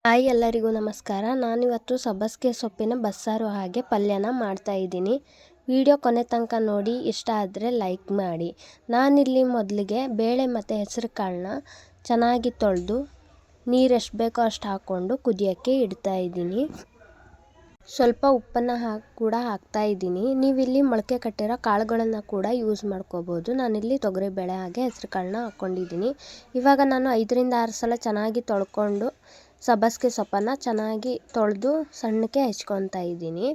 Hi ಎಲ್ಲರಿಗೂ ನಮಸ್ಕಾರ. ನಾನಿವತ್ತು ಸಬ್ಬಸಿಗೆ ಸೊಪ್ಪಿನ ಬಸ್ಸಾರು ಹಾಗೆ ಪಲ್ಯನ ಮಾಡ್ತಾಯಿದ್ದೀನಿ. ವಿಡಿಯೋ ಕೊನೆ ತನಕ ನೋಡಿ, ಇಷ್ಟ ಆದರೆ ಲೈಕ್ ಮಾಡಿ. ನಾನಿಲ್ಲಿ ಮೊದಲಿಗೆ ಬೇಳೆ ಮತ್ತು ಹೆಸರು ಕಾಳನ್ನ ಚೆನ್ನಾಗಿ ತೊಳೆದು ನೀರು ಎಷ್ಟು ಬೇಕೋ ಅಷ್ಟು ಹಾಕ್ಕೊಂಡು ಕುದಿಯೋಕ್ಕೆ ಇಡ್ತಾಯಿದ್ದೀನಿ. ಸ್ವಲ್ಪ ಉಪ್ಪನ್ನು ಕೂಡ ಹಾಕ್ತಾಯಿದ್ದೀನಿ. ನೀವಿಲ್ಲಿ ಮೊಳಕೆ ಕಟ್ಟಿರೋ ಕಾಳುಗಳನ್ನು ಕೂಡ ಯೂಸ್ ಮಾಡ್ಕೋಬೋದು. ನಾನಿಲ್ಲಿ ತೊಗರಿಬೇಳೆ ಹಾಗೆ ಹೆಸರು ಕಾಳನ್ನ ಹಾಕ್ಕೊಂಡಿದ್ದೀನಿ. ಇವಾಗ ನಾನು 5-6 ಸಲ ಚೆನ್ನಾಗಿ ತೊಳ್ಕೊಂಡು ಸಬ್ಬಸಿಗೆ ಸೊಪ್ಪನ್ನು ಚೆನ್ನಾಗಿ ತೊಳೆದು ಸಣ್ಣಕ್ಕೆ ಹೆಚ್ಕೊತಾ ಇದ್ದೀನಿ.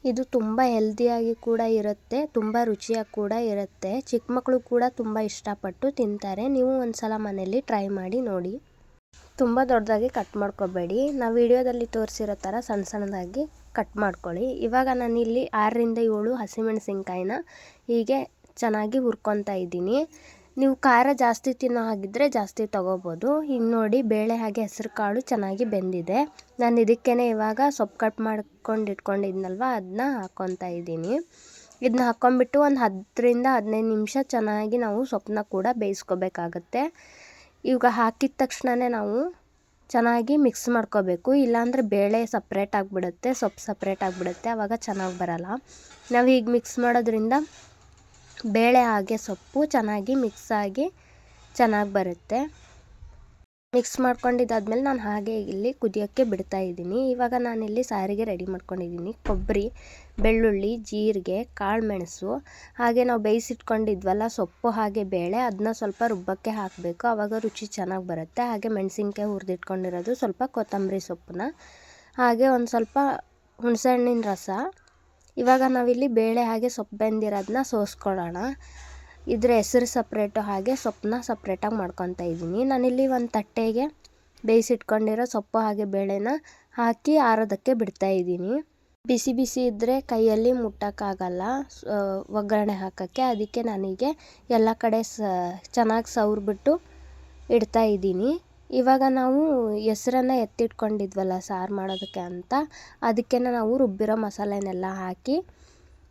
ಇದು ತುಂಬ ಹೆಲ್ದಿಯಾಗಿ ಕೂಡ ಇರುತ್ತೆ, ತುಂಬ ರುಚಿಯಾಗಿ ಕೂಡ ಇರುತ್ತೆ. ಚಿಕ್ಕ ಮಕ್ಕಳು ಕೂಡ ತುಂಬ ಇಷ್ಟಪಟ್ಟು ತಿಂತಾರೆ. ನೀವು ಒಂದು ಸಲ ಮನೆಯಲ್ಲಿ ಟ್ರೈ ಮಾಡಿ ನೋಡಿ. ತುಂಬ ದೊಡ್ಡದಾಗಿ ಕಟ್ ಮಾಡ್ಕೋಬೇಡಿ, ನಾವು ವಿಡಿಯೋದಲ್ಲಿ ತೋರಿಸಿರೋ ಥರ ಸಣ್ಣ ಸಣ್ಣದಾಗಿ ಕಟ್ ಮಾಡ್ಕೊಳ್ಳಿ. ಇವಾಗ ನಾನಿಲ್ಲಿ 6-7 ಹಸಿಮೆಣಸಿನ್ಕಾಯಿನ ಹೀಗೆ ಚೆನ್ನಾಗಿ ಹುರ್ಕೊತಾ ಇದ್ದೀನಿ. ನೀವು ಖಾರ ಜಾಸ್ತಿ ತಿನ್ನೋ ಹಾಗಿದ್ದರೆ ಜಾಸ್ತಿ ತೊಗೋಬೋದು. ಈಗ ನೋಡಿ, ಬೇಳೆ ಹಾಗೆ ಹೆಸರು ಕಾಳು ಚೆನ್ನಾಗಿ ಬೆಂದಿದೆ. ನಾನು ಇದಕ್ಕೇ ಇವಾಗ ಸೊಪ್ಪು ಕಟ್ ಮಾಡ್ಕೊಂಡು ಇಟ್ಕೊಂಡಿದ್ನಲ್ವ, ಅದನ್ನ ಹಾಕ್ಕೊತಾ ಇದ್ದೀನಿ. ಇದನ್ನ ಹಾಕ್ಕೊಂಬಿಟ್ಟು ಒಂದು 10-15 ನಿಮಿಷ ಚೆನ್ನಾಗಿ ನಾವು ಸೊಪ್ಪನ್ನ ಕೂಡ ಬೇಯಿಸ್ಕೋಬೇಕಾಗತ್ತೆ. ಇವಾಗ ಹಾಕಿದ ತಕ್ಷಣವೇ ನಾವು ಚೆನ್ನಾಗಿ ಮಿಕ್ಸ್ ಮಾಡ್ಕೋಬೇಕು, ಇಲ್ಲಾಂದರೆ ಬೇಳೆ ಸಪ್ರೇಟ್ ಆಗಿಬಿಡುತ್ತೆ, ಸೊಪ್ಪು ಸಪ್ರೇಟ್ ಆಗಿಬಿಡುತ್ತೆ, ಆವಾಗ ಚೆನ್ನಾಗಿ ಬರಲ್ಲ. ನಾವು ಹೀಗೆ ಮಿಕ್ಸ್ ಮಾಡೋದ್ರಿಂದ ಬೇಳೆ ಹಾಗೆ ಸೊಪ್ಪು ಚೆನ್ನಾಗಿ ಮಿಕ್ಸ್ ಆಗಿ ಚೆನ್ನಾಗಿ ಬರುತ್ತೆ. ಮಿಕ್ಸ್ ಮಾಡ್ಕೊಂಡಿದ್ದಾದ್ಮೇಲೆ ನಾನು ಹಾಗೆ ಇಲ್ಲಿ ಕುದಿಯೋಕ್ಕೆ ಬಿಡ್ತಾಯಿದ್ದೀನಿ. ಇವಾಗ ನಾನಿಲ್ಲಿ ಸಾರಿಗೆ ರೆಡಿ ಮಾಡ್ಕೊಂಡಿದ್ದೀನಿ. ಕೊಬ್ಬರಿ, ಬೆಳ್ಳುಳ್ಳಿ, ಜೀರಿಗೆ, ಕಾಳು ಮೆಣಸು, ಹಾಗೆ ನಾವು ಬೇಯಿಸಿಟ್ಕೊಂಡಿದ್ವಲ್ಲ ಸೊಪ್ಪು ಹಾಗೆ ಬೇಳೆ, ಅದನ್ನ ಸ್ವಲ್ಪ ರುಬ್ಬಕ್ಕೆ ಹಾಕಬೇಕು, ಆವಾಗ ರುಚಿ ಚೆನ್ನಾಗಿ ಬರುತ್ತೆ. ಹಾಗೆ ಮೆಣಸಿನ್ಕಾಯಿ ಹುರಿದಿಟ್ಕೊಂಡಿರೋದು, ಸ್ವಲ್ಪ ಕೊತ್ತಂಬರಿ ಸೊಪ್ಪನ್ನ, ಹಾಗೆ ಒಂದು ಸ್ವಲ್ಪ ಹುಣಸೆಹಣ್ಣಿನ ರಸ. ಇವಾಗ ನಾವಿಲ್ಲಿ ಬೇಳೆ ಹಾಗೆ ಸೊಪ್ಪು ಬೆಂದಿರೋದನ್ನ ಸೋಸ್ಕೊಳ್ಳೋಣ. ಇದ್ರ ಹೆಸರು ಸಪ್ರೇಟು ಹಾಗೆ ಸೊಪ್ಪನ್ನ ಸಪ್ರೇಟಾಗಿ ಮಾಡ್ಕೊತಾ ಇದ್ದೀನಿ. ನಾನಿಲ್ಲಿ ಒಂದು ತಟ್ಟೆಗೆ ಬೇಯಿಸಿಟ್ಕೊಂಡಿರೋ ಸೊಪ್ಪು ಹಾಗೆ ಬೇಳೆನ ಹಾಕಿ ಆರೋದಕ್ಕೆ ಬಿಡ್ತಾಯಿದ್ದೀನಿ. ಬಿಸಿ ಬಿಸಿ ಇದ್ದರೆ ಕೈಯಲ್ಲಿ ಮುಟ್ಟೋಕ್ಕಾಗಲ್ಲ ಒಗ್ಗರಣೆ ಹಾಕೋಕ್ಕೆ, ಅದಕ್ಕೆ ನಾನೀಗೆ ಎಲ್ಲ ಕಡೆ ಚೆನ್ನಾಗಿ ಸವರ್ಬಿಟ್ಟು ಇಡ್ತಾಯಿದ್ದೀನಿ. ಇವಾಗ ನಾವು ಹೆಸರನ್ನು ಎತ್ತಿಟ್ಕೊಂಡಿದ್ವಲ್ಲ ಸಾರು ಮಾಡೋದಕ್ಕೆ ಅಂತ, ಅದಕ್ಕೆ ನಾವು ರುಬ್ಬಿರೋ ಮಸಾಲೆನೆಲ್ಲ ಹಾಕಿ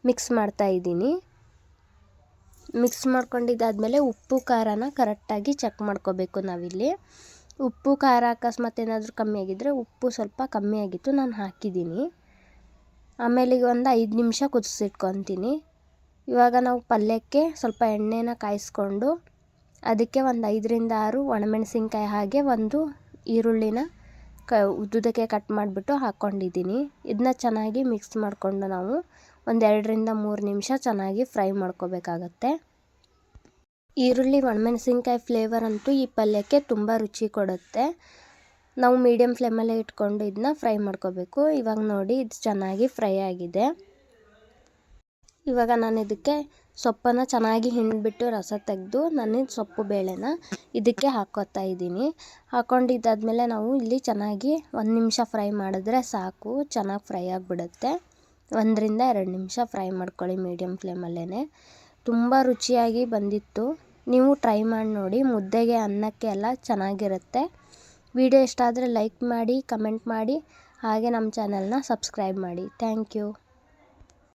ಮಿಕ್ಸ್ ಮಾಡ್ತಾಯಿದ್ದೀನಿ. ಮಿಕ್ಸ್ ಮಾಡ್ಕೊಂಡಿದ್ದಾದಮೇಲೆ ಉಪ್ಪು ಖಾರನ ಕರೆಕ್ಟಾಗಿ ಚೆಕ್ ಮಾಡ್ಕೋಬೇಕು ನಾವಿಲ್ಲಿ. ಉಪ್ಪು ಖಾರ ಅಕಸ್ಮಾತ್ ಏನಾದರೂ ಕಮ್ಮಿ ಆಗಿದ್ದರೆ, ಉಪ್ಪು ಸ್ವಲ್ಪ ಕಮ್ಮಿ ಆಗಿತ್ತು, ನಾನು ಹಾಕಿದ್ದೀನಿ. ಆಮೇಲೆ ಈಗ ಒಂದು 5 ನಿಮಿಷ ಕುದಿಸಿಟ್ಕೊತೀನಿ. ಇವಾಗ ನಾವು ಪಲ್ಯಕ್ಕೆ ಸ್ವಲ್ಪ ಎಣ್ಣೆನ ಕಾಯಿಸ್ಕೊಂಡು ಅದಕ್ಕೆ ಒಂದು 5-6 ಒಣಮೆಣಸಿನ್ಕಾಯಿ ಹಾಗೆ ಒಂದು ಈರುಳ್ಳಿನ ಉದ್ದುದಕ್ಕೆ ಕಟ್ ಮಾಡಿಬಿಟ್ಟು ಹಾಕ್ಕೊಂಡಿದ್ದೀನಿ. ಇದನ್ನ ಚೆನ್ನಾಗಿ ಮಿಕ್ಸ್ ಮಾಡಿಕೊಂಡು ನಾವು ಒಂದು 2-3 ನಿಮಿಷ ಚೆನ್ನಾಗಿ ಫ್ರೈ ಮಾಡ್ಕೋಬೇಕಾಗತ್ತೆ. ಈರುಳ್ಳಿ ಒಣಮೆಣಸಿನ್ಕಾಯಿ ಫ್ಲೇವರ್ ಅಂತೂ ಈ ಪಲ್ಯಕ್ಕೆ ತುಂಬ ರುಚಿ ಕೊಡುತ್ತೆ. ನಾವು ಮೀಡಿಯಮ್ ಫ್ಲೇಮಲ್ಲೇ ಇಟ್ಕೊಂಡು ಇದನ್ನ ಫ್ರೈ ಮಾಡ್ಕೋಬೇಕು. ಇವಾಗ ನೋಡಿ, ಇದು ಚೆನ್ನಾಗಿ ಫ್ರೈ ಆಗಿದೆ. ಇವಾಗ ನಾನು ಇದಕ್ಕೆ ಸೊಪ್ಪನ್ನು ಚೆನ್ನಾಗಿ ಹಿಂಡಿಬಿಟ್ಟು ರಸ ತೆಗೆದು ನಾನು ಸೊಪ್ಪು ಬೇಳೆನ ಇದಕ್ಕೆ ಹಾಕ್ಕೋತಾ ಇದ್ದೀನಿ. ಹಾಕ್ಕೊಂಡಿದ್ದಾದ್ಮೇಲೆ ನಾವು ಇಲ್ಲಿ ಚೆನ್ನಾಗಿ 1 ನಿಮಿಷ ಫ್ರೈ ಮಾಡಿದ್ರೆ ಸಾಕು, ಚೆನ್ನಾಗಿ ಫ್ರೈ ಆಗಿಬಿಡುತ್ತೆ. 1-2 ನಿಮಿಷ ಫ್ರೈ ಮಾಡ್ಕೊಳ್ಳಿ ಮೀಡಿಯಮ್ ಫ್ಲೇಮಲ್ಲೇ. ತುಂಬ ರುಚಿಯಾಗಿ ಬಂದಿತ್ತು. ನೀವು ಟ್ರೈ ಮಾಡಿ ನೋಡಿ, ಮುದ್ದೆಗೆ ಅನ್ನಕ್ಕೆ ಎಲ್ಲ ಚೆನ್ನಾಗಿರುತ್ತೆ. ವಿಡಿಯೋ ಇಷ್ಟ ಆದರೆ ಲೈಕ್ ಮಾಡಿ, ಕಮೆಂಟ್ ಮಾಡಿ, ಹಾಗೆ ನಮ್ಮ ಚಾನಲ್ನ ಸಬ್ಸ್ಕ್ರೈಬ್ ಮಾಡಿ. Thank you.